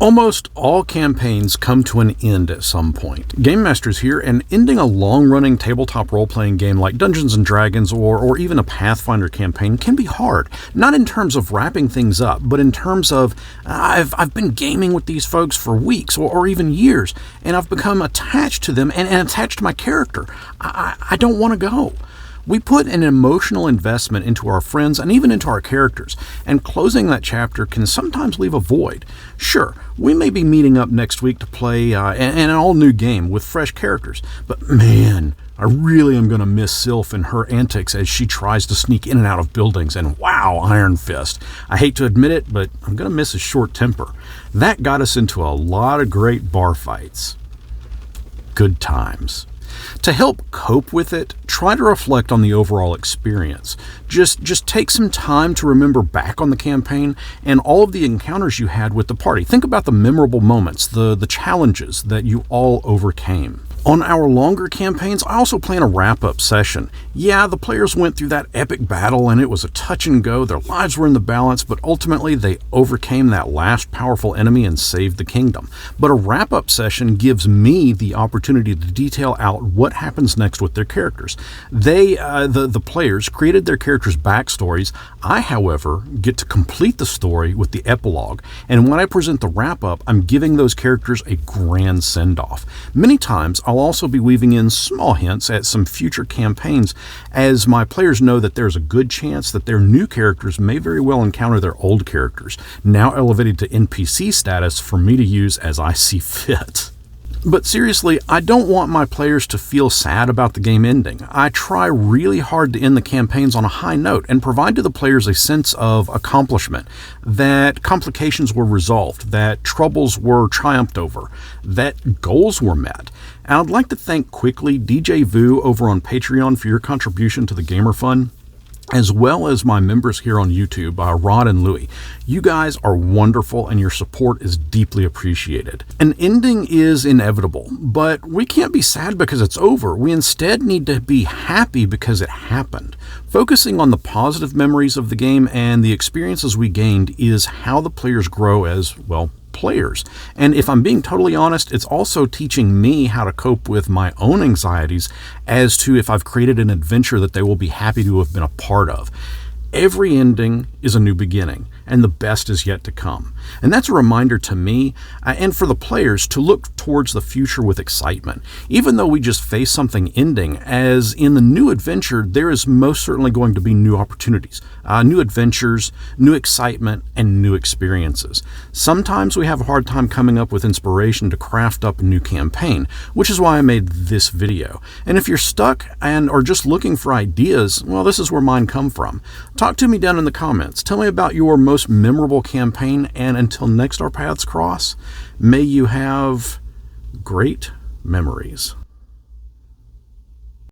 Almost all campaigns come to an end at some point. GameMasters here, and ending a long-running tabletop role-playing game like Dungeons & Dragons or even a Pathfinder campaign can be hard. Not in terms of wrapping things up, but in terms of, I've been gaming with these folks for weeks or even years, and I've become attached to them and attached to my character. I don't want to go. We put an emotional investment into our friends and even into our characters, and closing that chapter can sometimes leave a void. Sure, we may be meeting up next week to play an all-new game with fresh characters, but man, I really am going to miss Sylph and her antics as she tries to sneak in and out of buildings, and wow, Iron Fist. I hate to admit it, but I'm going to miss his short temper. That got us into a lot of great bar fights. Good times. To help cope with it, try to reflect on the overall experience. Just take some time to remember back on the campaign and all of the encounters you had with the party. Think about the memorable moments, the challenges that you all overcame. On our longer campaigns, I also plan a wrap-up session. Yeah, the players went through that epic battle and it was a touch and go, their lives were in the balance, but ultimately they overcame that last powerful enemy and saved the kingdom. But a wrap-up session gives me the opportunity to detail out what happens next with their characters. The players created their characters' backstories. I, however, get to complete the story with the epilogue, and when I present the wrap-up, I'm giving those characters a grand send-off. Many times, I'll also be weaving in small hints at some future campaigns, as my players know that there's a good chance that their new characters may very well encounter their old characters, now elevated to NPC status for me to use as I see fit. But seriously, I don't want my players to feel sad about the game ending. I try really hard to end the campaigns on a high note and provide to the players a sense of accomplishment, that complications were resolved, that troubles were triumphed over, that goals were met. And I'd like to thank quickly DJ Vu over on Patreon for your contribution to the Gamer Fund, as well as my members here on YouTube, Rod and Louie. You guys are wonderful and your support is deeply appreciated. An ending is inevitable, but we can't be sad because it's over. We instead need to be happy because it happened. Focusing on the positive memories of the game and the experiences we gained is how the players grow as, well, players. And if I'm being totally honest, it's also teaching me how to cope with my own anxieties as to if I've created an adventure that they will be happy to have been a part of. Every ending is a new beginning, and the best is yet to come. And that's a reminder to me and for the players to look towards the future with excitement. Even though we just face something ending, as in the new adventure, there is most certainly going to be new opportunities, new adventures, new excitement, and new experiences. Sometimes we have a hard time coming up with inspiration to craft up a new campaign, which is why I made this video. And if you're stuck and are just looking for ideas, well, this is where mine come from. Talk to me down in the comments. Tell me about your most memorable campaign, and until next our paths cross, may you have great memories.